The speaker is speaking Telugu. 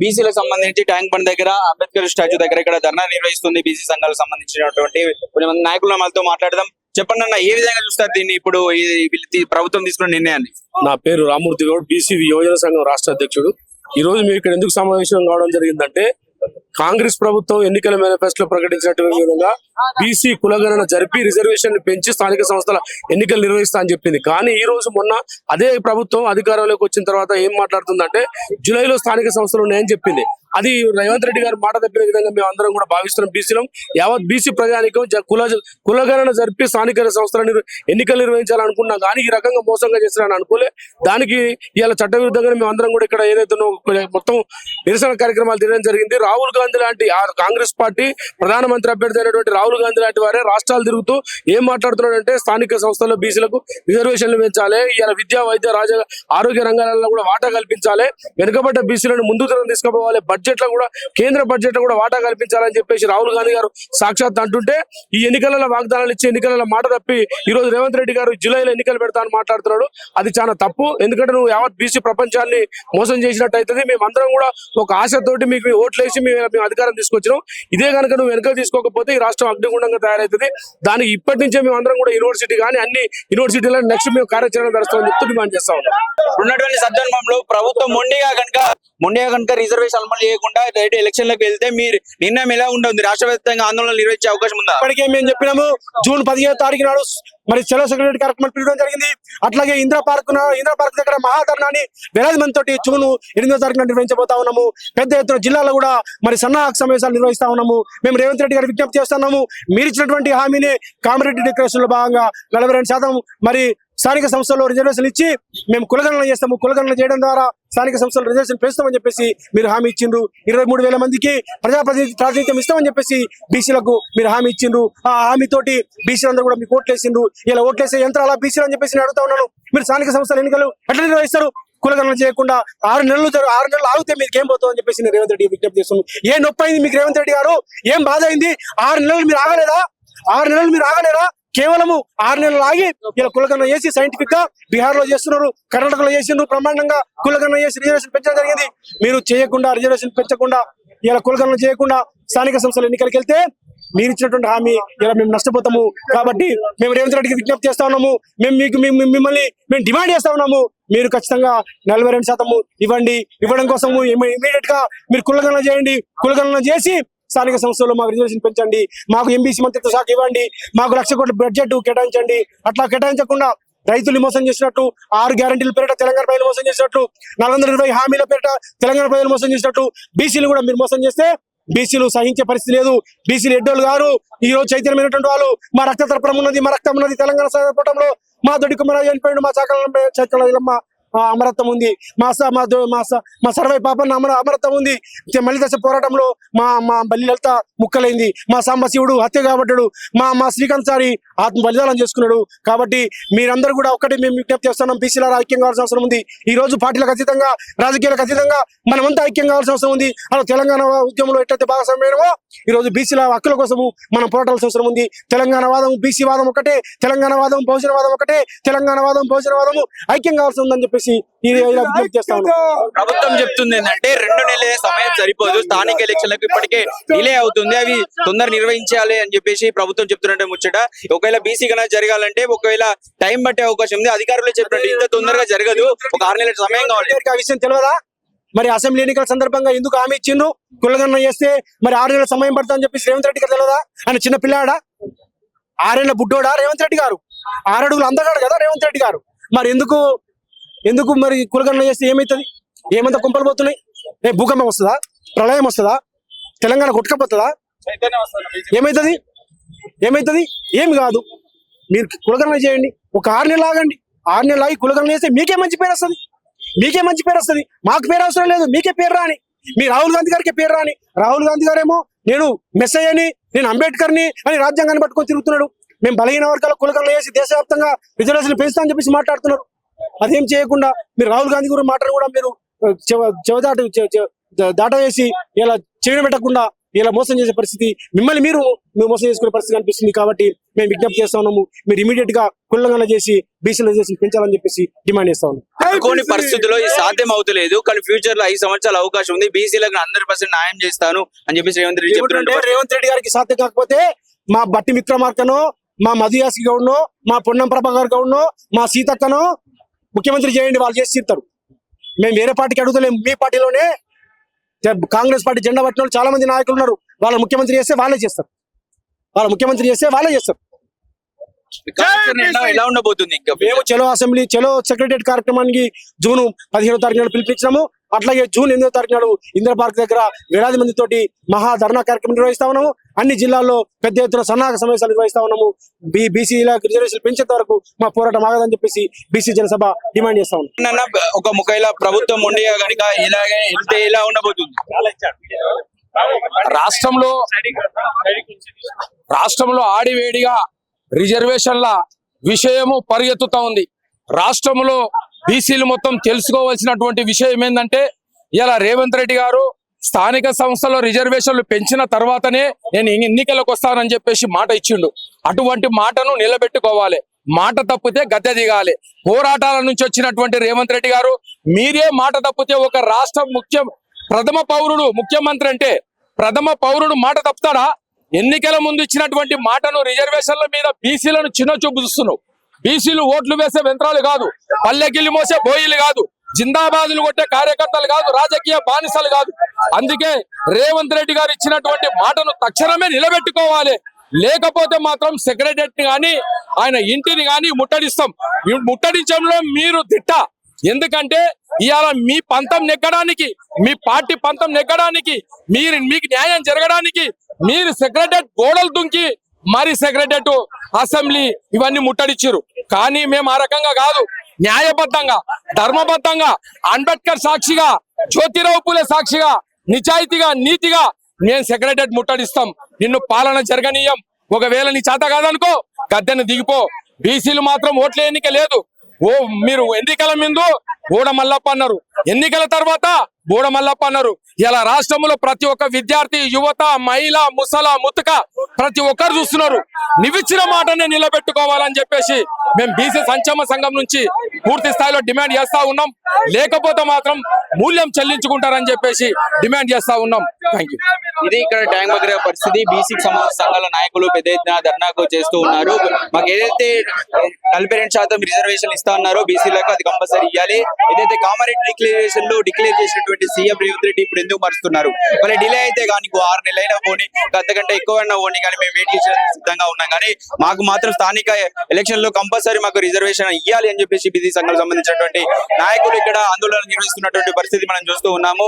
బీసీలకు సంబంధించి ట్యాంక్ బండ్ దగ్గర అంబేద్కర్ స్టాచ్యూ దగ్గర ఇక్కడ ధర్నా నిర్వహిస్తుంది బీసీ సంఘాలకు సంబంధించినటువంటి కొంతమంది నాయకులను మనతో మాట్లాడదాం. చెప్పండి అన్న, ఏ విధంగా చూస్తారు దీన్ని ఇప్పుడు ప్రభుత్వం తీసుకున్న నిర్ణయాన్ని? నా పేరు రామూర్తి గౌడ్, బీసీ యువజన సంఘం రాష్ట్ర అధ్యక్షుడు. ఈ రోజు మీరు ఇక్కడ ఎందుకు సమావేశం కావడం జరిగిందంటే, కాంగ్రెస్ ప్రభుత్వం ఎన్నికల మేనిఫెస్టోలో ప్రకటించినటువంటి విధంగా బీసీ కులగణన జరిపి రిజర్వేషన్ పెంచి స్థానిక సంస్థల ఎన్నికలు నిర్వహిస్తా అని చెప్పింది. కానీ ఈ రోజు మొన్న అదే ప్రభుత్వం అధికారంలోకి వచ్చిన తర్వాత ఏం మాట్లాడుతుందంటే, జూలైలో స్థానిక సంస్థలు ఉన్నాయని చెప్పింది. అది రేవంత్ రెడ్డి గారు మాట తప్పిన విధంగా మేము అందరం కూడా భావిస్తున్నాం. బీసీలో యావత్ బీసీ ప్రజానికం కులగణన జరిపి స్థానిక సంస్థల ఎన్నికలు నిర్వహించాలనుకున్నాం, కానీ ఈ రకంగా మోసంగా చేస్తారని అనుకోలే. దానికి ఇవాళ చట్టవిరుద్ధంగా మేము అందరం కూడా ఇక్కడ ఏదైతే మొత్తం నిరసన కార్యక్రమాలు తీయడం జరిగింది. రాహుల్ గాంధీ లాంటి కాంగ్రెస్ పార్టీ ప్రధానమంత్రి అభ్యర్థి అయినటువంటి రాహుల్ గాంధీ లాంటి వారే రాష్ట్రాలు తిరుగుతూ ఏం మాట్లాడుతున్నాడంటే, స్థానిక సంస్థల్లో బీసీలకు రిజర్వేషన్లు పెంచాలి, ఇలా విద్యా వైద్య ఆరోగ్య రంగాలలో కూడా వాటా కల్పించాలి, వెనుకబడ్డ బీసీలను ముందు తరం తీసుకుపోవాలి, బడ్జెట్ లో కూడా కేంద్ర బడ్జెట్ లో కూడా వాటా కల్పించాలని చెప్పేసి రాహుల్ గాంధీ గారు సాక్షాత్ అంటుంటే, ఈ ఎన్నికలలో వాగ్దానాలు ఇచ్చి ఎన్నికల మాట తప్పి ఈ రోజు రేవంత్ రెడ్డి గారు జూలైలో ఎన్నికలు పెడతా అని మాట్లాడుతున్నాడు. అది చాలా తప్పు. ఎందుకంటే నువ్వు యావత్ బీసీ ప్రపంచాన్ని మోసం చేసినట్టు అవుతుంది. మేమందరం కూడా ఒక ఆశతోటి మీకు ఓట్లేసి మేము అధికారం తీసుకొచ్చినాం. ఇదే కనుక నువ్వు వెనుక తీసుకోకపోతే ఈ రాష్ట్రం అగ్నిగుండంగా తయారవుతుంది. దానికి ఇప్పటి నుంచే మేము అందరం కూడా యూనివర్సిటీ కానీ అన్ని యూనివర్సిటీలో నెక్స్ట్ మేము కార్యాచరణ జరుస్తామని చెప్తూ డిమాండ్ చేస్తా ఉన్నాం. ఉన్నటువంటి సందర్భంలో ప్రభుత్వం మొండిగా కనుక రిజర్వేషన్ అమలు చేయకుండా డైరెక్ట్ ఎలక్షన్లకు వెళ్తే మీరు నిర్ణయం ఎలా ఉంటుంది? రాష్ట్ర వ్యాప్తంగా ఆందోళన నిర్వహించే అవకాశం ఉందా? ఇప్పటికే మేము చెప్పినాము, జూన్ 15వ తారీఖు నాడు మరి చలో సెక్రటరీ కార్యక్రమం పిలవడం జరిగింది. అట్లాగే ఇందిరా పార్క్ దగ్గర మహాధర్నాన్ని వేలాది మంది తోటి జూన్ 8వ తారీఖున నిర్వహించబోతా ఉన్నాము. పెద్ద ఎత్తున జిల్లాలో కూడా మరి సన్నాహక సమావేశాలు నిర్వహిస్తా ఉన్నాము. మేము రేవంత్ రెడ్డి గారి విజ్ఞప్తి చేస్తున్నాము, మీరు ఇచ్చినటువంటి హామీని కామారెడ్డి డిక్లరేషన్ లో భాగంగా 42% మరి స్థానిక సంస్థల్లో రిజర్వేషన్ ఇచ్చి మేము కులగణన చేస్తాము, కులగణన చేయడం ద్వారా స్థానిక సంస్థలు రిజర్వేషన్ పెంచుతామని చెప్పేసి మీరు హామీ ఇచ్చిండ్రు. 23,000 మందికి ప్రాతినిధ్యం ఇస్తామని చెప్పేసి బీసీలకు మీరు హామీ ఇచ్చిండ్రు. ఆ హామీతోటి బీసీలందరూ కూడా మీకు ఓట్లేసిండ్రు. ఇలా ఓట్లేసే యంత్రాల బీసీలు అని చెప్పేసి నేను అడుగుతా ఉన్నాను. మీరు స్థానిక సంస్థల ఎన్నికలు ఎట్లా నిర్వహిస్తారు? కులగణన చేయకుండా 6 నెలలు ఆగితే మీకు ఏం పోతుందని చెప్పేసి నేను రేవంత్ రెడ్డి విజ్ఞప్తి చేస్తున్నాను. ఏ నొప్పి అయింది మీకు రేవంత్ రెడ్డి గారు? ఏం బాధ అయింది? 6 నెలలు మీరు ఆగలేదా? 6 నెలలు మీరు ఆగలేరా? కేవలము 6 నెలలు ఆగి ఇలా కులగణన చేసి సైంటిఫిక్ గా బీహార్ లో చేస్తున్నారు, కర్ణాటకలో చేసిండ్రు, బ్రహ్మాండంగా కులగణన చేసి రిజర్వేషన్ పెంచడం జరిగింది. మీరు చేయకుండా, రిజర్వేషన్ పెంచకుండా, ఇలా కులగణన చేయకుండా స్థానిక సంస్థల ఎన్నికలకు వెళ్తే మీరు ఇచ్చినటువంటి హామీ ఇలా మేము నష్టపోతాము. కాబట్టి మేము రేవంత్ రెడ్డికి విజ్ఞప్తి చేస్తా ఉన్నాము, మిమ్మల్ని డిమాండ్ చేస్తా ఉన్నాము, మీరు ఖచ్చితంగా 42% ఇవ్వండి. ఇవ్వడం కోసం ఇమీడియట్ గా మీరు కులగణన చేయండి. కులగణన చేసి స్థానిక సంస్థల్లో మాకు రిజర్వేషన్ పెంచండి, మాకు ఎంబీసీ మంత్రిత్వ శాఖ ఇవ్వండి, మాకు 1,00,000 కోట్ల బడ్జెట్ కేటాయించండి. అట్లా కేటాయించకుండా రైతులు మోసం చేసినట్టు, 6 గ్యారంటీల పేరిట తెలంగాణ ప్రజలు మోసం చేసినట్టు, 420 హామీల పేరిట తెలంగాణ ప్రజలు మోసం చేసినట్టు బీసీలు కూడా మీరు మోసం చేస్తే బీసీలు సహించే పరిస్థితి లేదు. బీసీలు ఎడ్డోళ్ళు గారు, ఈ రోజు చైతన్యమైనటువంటి వాళ్ళు, మా రక్త తర్పణం ఉన్నది, మా రక్తం ఉన్నది, తెలంగాణ పోవడంలో మా దొడ్డి కుమార్ చనిపోయాడు, మా చైతన్యమ్మ అమరత్వం ఉంది, మా సర్వై పాపన్న అమరత్వం ఉంది, మళ్ళీ దశ పోరాటంలో మా బల్లి లలిత ముక్కలైంది, మా సాంబశివుడు హత్య కాబట్టాడు, మా శ్రీకాంత్ సారి ఆత్మ బలిదానం చేసుకున్నాడు. కాబట్టి మీరందరూ కూడా ఒక్కటి మేము విజ్ఞప్తి చేస్తున్నాం, బీసీల ఐక్యం కావాల్సిన అవసరం ఉంది. ఈ రోజు పార్టీలకు అతీతంగా, రాజకీయాలకు అతీతంగా మనమంతా ఐక్యం కావాల్సిన అవసరం ఉంది. అలా తెలంగాణ ఉద్యమంలో ఎట్లయితే భాగస్వామ్యమో ఈ రోజు బీసీల హక్కుల కోసము మనం పోరాటాల్సిన అవసరం ఉంది. తెలంగాణ వాదం, బీసీ వాదం ఒకటే, తెలంగాణ వాదం, బహుజన వాదం ఒకటే, తెలంగాణ వాదం, బహుజన వాదము ఐక్యం కావాల్సి ఉందని చెప్పేసి ప్రభుత్వం చెప్తుంది ఏంటంటే 2 నెలల సమయం సరిపోదు, స్థానిక ఎలక్షన్లకు ఇప్పటికే డిలే అవుతుంది, అవి తొందర నిర్వహించాలి అని చెప్పేసి ప్రభుత్వం చెప్తున్నట్టే ముచ్చట. ఒకవేళ బీసీ కన్నా జరగాలంటే ఒకవేళ టైం పట్టే అవకాశం ఉంది. అధికారులు చెప్పినట్టు ఇంత తొందరగా జరగదు, ఒక 6 నెలల సమయం కావాలి. ఆ విషయం తెలియదా? మరి అసెంబ్లీ ఎన్నికల సందర్భంగా ఎందుకు హామీ ఇచ్చిండ్రు? కులగణన చేస్తే మరి 6 నెలల సమయం పడుతుందని చెప్పేసి రేవంత్ రెడ్డి గారు తెలియదా? ఆయన చిన్న పిల్లాడా? 6 ఏళ్ల బుడ్డోడా రేవంత్ రెడ్డి గారు? 6 అడుగులు అందగాడు కదా రేవంత్ రెడ్డి గారు? మరి ఎందుకు మరి కులగణన చేస్తే ఏమవుతుంది? ఏమంతా కుంపలు పోతున్నాయి? భూకంపం వస్తుందా? ప్రళయం వస్తుందా? తెలంగాణ కొట్టుకపోతుందా? ఏమవుతుంది? ఏమి కాదు. మీరు కులగణన చేయండి, ఒక 6 నెలలు ఆగండి. 6 నెలలు ఆగి కులగణన చేస్తే మీకే మంచి పేరు వస్తుంది. మాకు పేరు అవసరం లేదు, మీకే పేరు రాని. మీ రాహుల్ గాంధీ గారికి పేరు రాని. రాహుల్ గాంధీ గారేమో నేను మెస్సయ్య అని, నేను అంబేద్కర్ని అని రాజ్యాంగాన్ని పట్టుకొని తిరుగుతున్నాడు. మేము బలహీన వర్గాల కులగణన చేసి దేశవ్యాప్తంగా రిజర్వేషన్లు పెంచుతా అని చెప్పేసి మాట్లాడుతున్నారు. అదేం చేయకుండా మీరు రాహుల్ గాంధీ గారి మాటలు కూడా మీరు దాట వేసి ఇలా చేయడం పెట్టకుండా ఇలా మోసం చేసే పరిస్థితి, మిమ్మల్ని మీరు మోసం చేసుకునే పరిస్థితి కనిపిస్తుంది. కాబట్టి మేము విజ్ఞప్తి చేస్తా ఉన్నాము, మీరు ఇమీడియట్ గా కులంగన చేసి బీసీ రిజర్వేషన్ పెంచాలని చెప్పేసి డిమాండ్ చేస్తా ఉన్నాం. అనుకోని పరిస్థితుల్లో ఇది సాధ్యం అవుతలేదు, కానీ ఫ్యూచర్ లో 5 సంవత్సరాల అవకాశం ఉంది, బీసీలకు 100% న్యాయం చేస్తాను అని చెప్పేసి రేవంత్ రెడ్డి చెప్తున్నారు. రేవంత్ రెడ్డి గారికి సాధ్యం కాకపోతే మా బట్టి విక్రమార్కనో, మా మధుయాసి గౌడ్నో, మా పొన్నం ప్రభాకర్ గౌడ్నో, మా సీతక్కనో ముఖ్యమంత్రి చేయండి, వాళ్ళు చేసి తీరుతారు. మేము వేరే పార్టీకి అడుగుతలేము. మీ పార్టీలోనే కాంగ్రెస్ పార్టీ జెండా పట్టిన వాళ్ళు చాలా మంది నాయకులు ఉన్నారు. వాళ్ళ ముఖ్యమంత్రి చేస్తే వాళ్ళే చేస్తారు, ఎలా ఉండబోతుంది? ఇంకా మేము చలో అసెంబ్లీ, చలో సెక్రటరియట్ కార్యక్రమానికి జూన్ 15వ తారీఖు నాడు పిలిపించినాము. అట్లాగే జూన్ 8వ తారీఖు నాడు ఇందిరా పార్క్ దగ్గర వేలాది మంది తోటి మహా ధర్నా కార్యక్రమం నిర్వహిస్తా ఉన్నాము. అన్ని జిల్లాల్లో పెద్ద ఎత్తున సన్నాహక సమావేశాలు నిర్వహిస్తా ఉన్నాము. బీసీల రిజర్వేషన్ పెంచేంత వరకు మా పోరాటం ఆగదని చెప్పేసి బీసీ జనసభ డిమాండ్ చేస్తా ఉన్నాం. ఒకవేళ ప్రభుత్వం ఉండే కనుక ఇలాగే వెళ్తే ఎలా ఉండబోతుంది? రాష్ట్రంలో ఆడివేడిగా రిజర్వేషన్ల విషయము పరిగెత్తుతా ఉంది. రాష్ట్రంలో బీసీలు మొత్తం తెలుసుకోవాల్సినటువంటి విషయం ఏంటంటే, ఇలా రేవంత్ రెడ్డి గారు స్థానిక సంస్థలో రిజర్వేషన్లు పెంచిన తర్వాతనే నేను ఎన్నికలకు వస్తానని చెప్పేసి మాట ఇచ్చిండు. అటువంటి మాటను నిలబెట్టుకోవాలి. మాట తప్పితే గద్దె దిగాలి. పోరాటాల నుంచి వచ్చినటువంటి రేవంత్ రెడ్డి గారు, మీరే మాట తప్పితే ఒక రాష్ట్ర ప్రథమ పౌరుడు ముఖ్యమంత్రి అంటే ప్రథమ పౌరుడు మాట తప్పుతాడా? ఎన్నికల ముందు ఇచ్చినటువంటి మాటను రిజర్వేషన్ల మీద బీసీలను చిన్న చూపు చూస్తున్నావు. బీసీలు ఓట్లు వేసే యంత్రాలు కాదు, పల్లెకిల్లి మోసే బోయిలు కాదు, జిందాబాదులు కొట్టే కార్యకర్తలు కాదు, రాజకీయ బానిసలు కాదు. అందుకే రేవంత్ రెడ్డి గారు ఇచ్చినటువంటి మాటను తక్షణమే నిలబెట్టుకోవాలి. లేకపోతే మాత్రం సెక్రటరీని గాని ఆయన ఇంటిని గాని ముట్టడిస్తాం. ముట్టడించడంలో మీరు దిట్ట. ఎందుకంటే ఇవాళ మీ పంతం నెగ్గడానికి, మీ పార్టీ పంతం నెగ్గడానికి, మీకు న్యాయం జరగడానికి మీరు సెక్రటరీ గోడలు దుంకి మరి సెక్రటరీ అసెంబ్లీ ఇవన్నీ ముట్టడిచ్చారు. కానీ మేము ఆ రకంగా కాదు, న్యాయబద్ధంగా, ధర్మబద్ధంగా, అంబేద్కర్ సాక్షిగా, జ్యోతిరావు పూలే సాక్షిగా, నిజాయితీగా, నీతిగా మేము సెక్రటరీ ముట్టడిస్తాం. నిన్ను పాలన జరగనీయం. ఒకవేళ నీ చేత కాదనుకో గద్దెను దిగిపో. బీసీలు మాత్రం ఓట్ల ఎన్నిక లేదు. మీరు ఎన్నికల ముందు బోడ మల్లప్ప అన్నారు, ఎన్నికల తర్వాత బోడ మల్లప్ప అన్నారు. ఇలా రాష్ట్రంలో ప్రతి ఒక్క విద్యార్థి, యువత, మహిళ, ముసల, ముతక ప్రతి ఒక్కరు చూస్తున్నారు. నివిచ్చిన మాటనే నిలబెట్టుకోవాలని చెప్పేసి మేము బీసీ సంక్షేమ సంఘం నుంచి పూర్తి స్థాయిలో డిమాండ్ చేస్తా ఉన్నాం. లేకపోతే మాత్రం మూల్యం చెల్లించుకుంటారని చెప్పేసి డిమాండ్ చేస్తా ఉన్నాం. Thank you. ఇది ఇక్కడ ట్యాంక్ దగ్గర పరిస్థితి. బీసీ సంఘాల నాయకులు పెద్ద ఎత్తున ధర్నాకు చేస్తూ ఉన్నారు. మాకు ఏదైతే 42% రిజర్వేషన్ ఇస్తా ఉన్నారో బీసీలకు అది కంపల్సరీ ఇవ్వాలి. ఏదైతే కామారెడ్డి డిక్లరేషన్ లో డిక్లేర్ చేసినటువంటి సీఎం రేవంత్ రెడ్డి ఇప్పుడు ఎందుకు మరుస్తున్నారు? మళ్ళీ డిలే అయితే కానీ 6 నెలలైనా పోనీ, అంతకంటే ఎక్కువైనా పోనీ, కానీ మేము వెయిట్ చేసే సిద్ధంగా ఉన్నాం. కానీ మాకు మాత్రం స్థానిక ఎలక్షన్ లో కంపల్సరీ మాకు రిజర్వేషన్ ఇవ్వాలి అని చెప్పేసి బీసీ సంఘాలకు సంబంధించినటువంటి నాయకులు ఇక్కడ ఆందోళన నిర్వహిస్తున్నటువంటి పరిస్థితి మనం చూస్తూ ఉన్నాము.